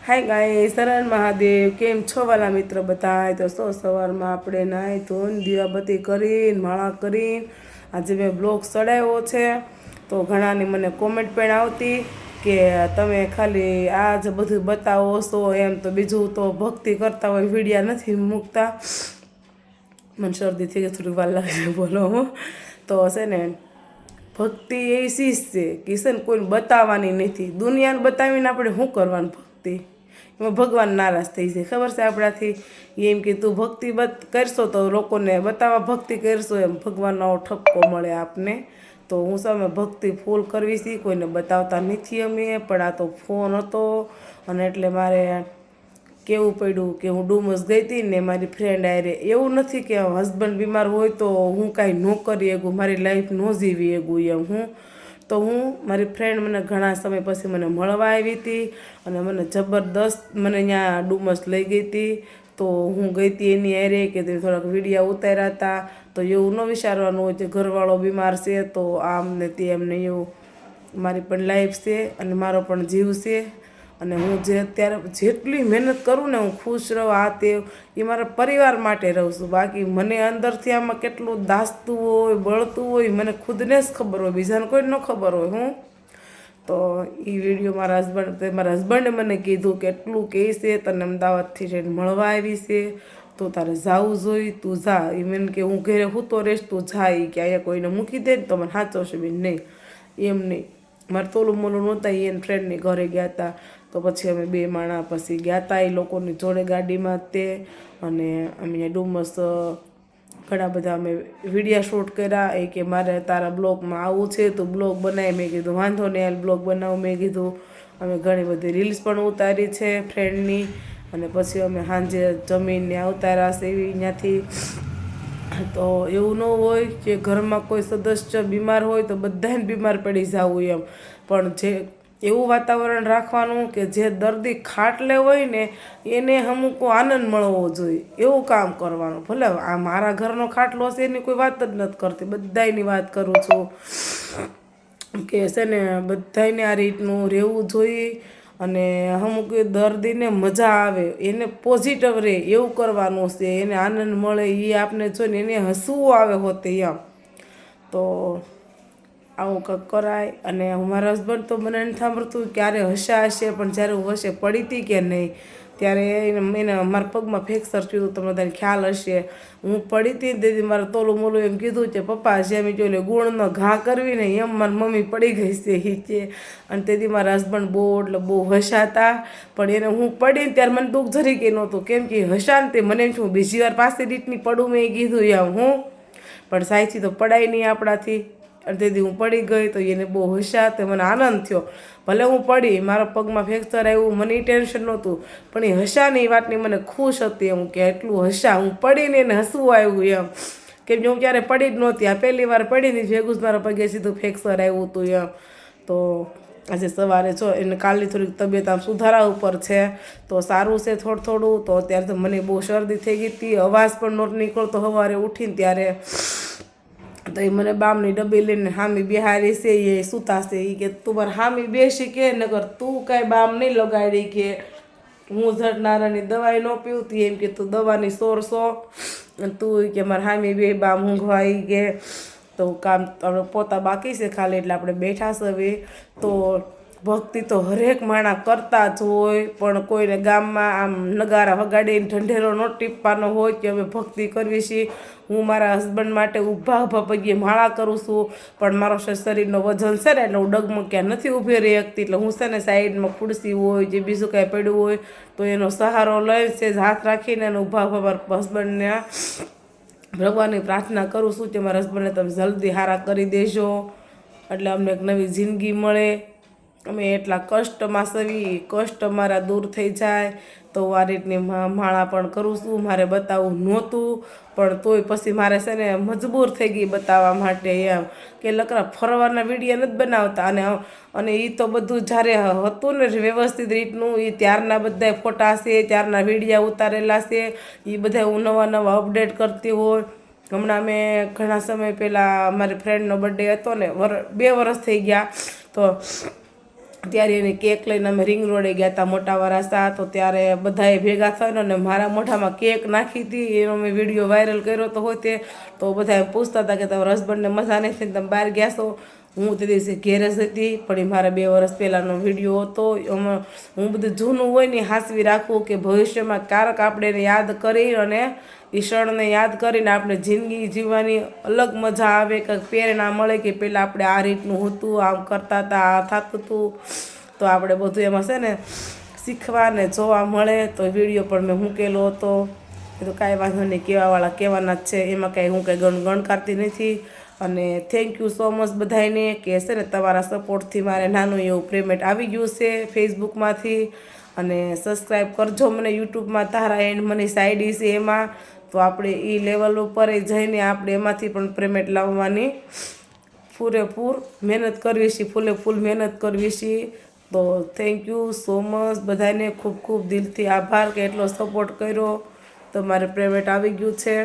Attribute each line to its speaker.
Speaker 1: Hi guys, शरण महादेव। केम छो वाला मित्र बताए तो सवार में આપણે નાઈ ધોઈને દીવાબત્તી કરીને માળા કરીને આજે મેં બ્લોગ ચડાવ્યો છે। તો ઘણાની મને કોમેન્ટ પણ આવતી કે તમે ખાલી આ જ બધું બતાવો છો એમ, તો બીજું તો ભક્તિ કરતા હોય વિડિયા નથી મૂકતા। મને શરદી થઈ ગઈ, થોડી વાર લાગે બોલો। તો છે ને ભક્તિ એવી ચીજ છે કે છે ને કોઈને બતાવવાની નથી। દુનિયાને બતાવીને આપણે શું કરવાનું? ભક્તિ એમાં ભગવાન નારાજ થઈ જાય, ખબર છે આપણાથી। એમ કે તું ભક્તિ કરશો તો લોકોને બતાવવા ભક્તિ કરશો, એમ ભગવાનનો ઠપકો મળે આપને। તો હું સામે ભક્તિ ફૂલ કરવી છે, કોઈને બતાવતા નથી અમે। પણ આ તો ફોન હતો અને એટલે મારે કેવું પડ્યું કે હું ડુમસ ગઈ હતી ને મારી ફ્રેન્ડ આરે। એવું નથી કે હસબન્ડ બીમાર હોય તો હું કાંઈ ન કરી શકું, મારી લાઈફ ન જીવી શકું એમ। હું મારી ફ્રેન્ડ મને ઘણા સમય પછી મને મળવા આવી હતી અને મને જબરદસ્ત મને અહીંયા ડુમસ લઈ ગઈ હતી। તો હું ગઈ હતી એની આરે કે તે થોડાક વિડીયા ઉતાર્યા હતા। તો એવું ન વિચારવાનું હોય કે ઘરવાળો બીમાર છે તો આમ ને તેમ ને, એવું મારી પણ લાઈફ છે અને મારો પણ જીવ છે। અને હું જે અત્યારે જેટલી મહેનત કરું ને, હું ખુશ રહું આ તે એ મારા પરિવાર માટે રહું છું। બાકી મને અંદરથી આમાં કેટલું દાસતું હોય, બળતું હોય, મને ખુદને જ ખબર હોય, બીજાને કોઈને ન ખબર હોય। તો એ વિડીયો મારા હસબન્ડે મને કીધું કે એટલું કહે છે તને અમદાવાદથી જઈને મળવા આવી છે તો તારે જવું જોઈએ, તું જા। એ મને કે હું ઘરે સૂતો રહીશ, તું જા। એ કે અહીંયા કોઈને મૂકી દે ને તો મને સાચવશે બેન, નહીં એમ નહીં। મારે તોલું મોલું નહોતા, એને ફ્રેન્ડની ઘરે ગયા હતા। તો પછી અમે બે માણા પછી ગયા હતા એ લોકોની જોડે ગાડીમાં તે, અને અમે ડુમસ ઘણા બધા અમે વિડીયા શૂટ કર્યા। એ કે મારે તારા બ્લોગમાં આવવું છે, તો બ્લોગ બનાવી। મેં કીધું વાંધો નહીં, હાલ બ્લોગ બનાવું। મેં કીધું અમે ઘણી બધી રીલ્સ પણ ઉતારી છે ફ્રેન્ડની, અને પછી અમે સાંજે જમીનને ઉતાર્યા છે એવી ત્યાંથી। તો એવું ન હોય કે ઘરમાં કોઈ સદસ્ય બીમાર હોય તો બધાને બીમાર પડી જવું એમ, પણ જે એવું વાતાવરણ રાખવાનું કે જે દર્દી ખાટલે હોય ને એને અમુક આનંદ મળવો જોઈએ, એવું કામ કરવાનું। ભલે આ મારા ઘરનો ખાટલો હશે એની કોઈ વાત જ નથી કરતી, બધાયની વાત કરું છું કે છે ને બધાને આ રીતનું રહેવું જોઈએ। અને અમુક દર્દીને મજા આવે, એને પોઝિટિવ રહે એવું કરવાનું છે, એને આનંદ મળે એ આપને જોઈને એને હસવું આવે હોતે એમ। તો આવું કંઈક કરાય। અને મારા હસબન્ડ તો મને નથી સાંભળતું ક્યારે હસા હશે, પણ જ્યારે હું હશે પડી હતી કે નહીં ત્યારે એને મારા પગમાં ફ્રેક્ચર થયું, તમને બધાને ખ્યાલ હશે। હું પડી હતી ને તેથી મારે તોલું મોલું એમ કીધું કે પપ્પા જેમ જોઈ ગુણનો ઘા કરવી ને એમ મારી મમ્મી પડી ગઈ છે એ કે। અને તેથી મારા હસબન્ડ બહુ એટલે બહુ હસાતા, પણ એને હું પડીને ત્યારે મને દુઃખ જરી કે નહોતું, કેમ કે હસા ને તે મને એમ છું બીજી વાર પાસે રીતની પડું મેં કીધું એમ પણ સાયથી તો પડાય નહીં આપણાથી। અને તેથી હું પડી ગઈ તો એને બહુ હસા, તે મને આનંદ થયો। ભલે હું પડી, મારા પગમાં ફ્રેક્ચર આવ્યું, મને એ ટેન્શન નહોતું, પણ એ હસાની એ વાતની મને ખુશ હતી એમ કે એટલું હસા, હું પડીને એને હસવું આવ્યું એમ, કેમ કે હું ક્યારે પડી જ નહોતી। આ પહેલી વાર પડીને ભેગું જ મારા પગે સીધું ફ્રેક્ચર આવ્યું હતું એમ। તો આજે સવારે જો એને કાલની થોડીક તબિયત આમ સુધારા ઉપર છે, તો સારું છે થોડું થોડું। તો અત્યારે તો મને બહુ શરદી થઈ ગઈ હતી, અવાજ પણ નહોતો નીકળતો સવારે ઉઠીને ત્યારે। તો એ મને બામની ડબ્બી લઈને હામી બિહારી છે, એ સૂતાશે। એ કે તું મારે હામી બેસી કે નગર તું કાંઈ બામ નહીં લગાડી કે હું ઝડનારાની દવાઈ ન પીવતી, એમ કે તું દવાની સોરસો અને તું કે મારે હામી બે બામ ઊંઘવા એ કે। તો કામ આપણે પોતા બાકી છે ખાલી, એટલે આપણે બેઠા છે। તો ભક્તિ તો હરેક માણા કરતા જ હોય, પણ કોઈને ગામમાં આમ નગારા વગાડીને ઢંઢેરો ન ટીપવાનો હોય કે અમે ભક્તિ કરવી છીએ। હું મારા હસબન્ડ માટે ઊભા પગે માળા કરું છું, પણ મારો શરીરનો વજન છે ને એટલે હું ડગમાં ક્યાં નથી ઊભી રહી શકતી, એટલે હું છે ને સાઈડમાં ખુરશી હોય જે બીજું કાંઈ પડ્યું હોય તો એનો સહારો લઈ છે, હાથ રાખીને અને ઊભા મારા હસબન્ડને ભગવાનની પ્રાર્થના કરું છું કે મારા હસબન્ડને તમે જલ્દી સારા કરી દેજો, એટલે અમને એક નવી જિંદગી મળે। અમે એટલા કષ્ટમાં સવી, કષ્ટ મારા દૂર થઈ જાય। તો આ રીતની માળા પણ કરું છું। મારે બતાવવું નહોતું, પણ તોય પછી મારે છે ને મજબૂર થઈ ગઈ બતાવવા માટે એમ, કે લકડા ફરવાના વિડીયો નથી બનાવતા। અને એ તો બધું જ્યારે હતું ને વ્યવસ્થિત રીતનું, એ ત્યારના બધા ફોટા છે, ત્યારના વિડીયા ઉતારેલા છે, એ બધા હું નવા નવા અપડેટ કરતી હોય। હમણાં મેં ઘણા સમય પહેલાં મારી ફ્રેન્ડનો બર્થડે હતો ને, 2 વર્ષ થઈ ગયા, તો ત્યારે એને કેક લઈને અમે રિંગ રોડે ગયા હતા મોટા વરાસા, તો ત્યારે બધાએ ભેગા થઈને અને મારા મોઢામાં કેક નાખી હતી એનો મેં વિડીયો વાયરલ કર્યો તો હોય તે. તો બધા પૂછતા હતા કે તમારા હસબન્ડને મજા નથી તમે બહાર ગયા છો. હું તે દિવસે ઘેર જ હતી, પણ એ મારા 2 વર્ષ પહેલાંનો વિડીયો હતો. એમાં હું બધું જૂનું હોય ને હાંસવી રાખું કે ભવિષ્યમાં ક્યારેક આપણે એને યાદ કરી અને એ ક્ષણને યાદ કરીને આપણે જિંદગી જીવવાની અલગ મજા આવે, કંઈક પ્રેરણા મળે કે પહેલાં આપણે આ રીતનું હતું, આમ કરતા હતા, આ થતું હતું. તો આપણે બધું એમાં છે ને શીખવા ને જોવા મળે. તો વિડીયો પણ મેં મૂકેલો હતો. એ તો કાંઈ વાંધો નહીં, કહેવાવાળા કહેવાના જ છે, એમાં કાંઈ હું કંઈ ગણકારતી નથી. અને થેન્ક યુ સો મચ બધાને કે છે ને તમારા સપોર્ટથી મારે નાનું એવું પેમેન્ટ આવી ગયું છે ફેસબુકમાંથી. અને સબસ્ક્રાઈબ કરજો મને યુટ્યુબમાં, તારા એન્ડ મની સાઈડી છે એમાં. તો આપણે એ લેવલ ઉપર જઈને આપણે એમાંથી પણ પેમેન્ટ લાવવાની પૂરેપૂર મહેનત કરવી છે, ફૂલ મહેનત કરવી છે. તો થેન્ક યુ સો મચ બધાને, ખૂબ ખૂબ દિલથી આભાર કે એટલો સપોર્ટ કર્યો. તો મારે પેમેન્ટ આવી ગયું છે.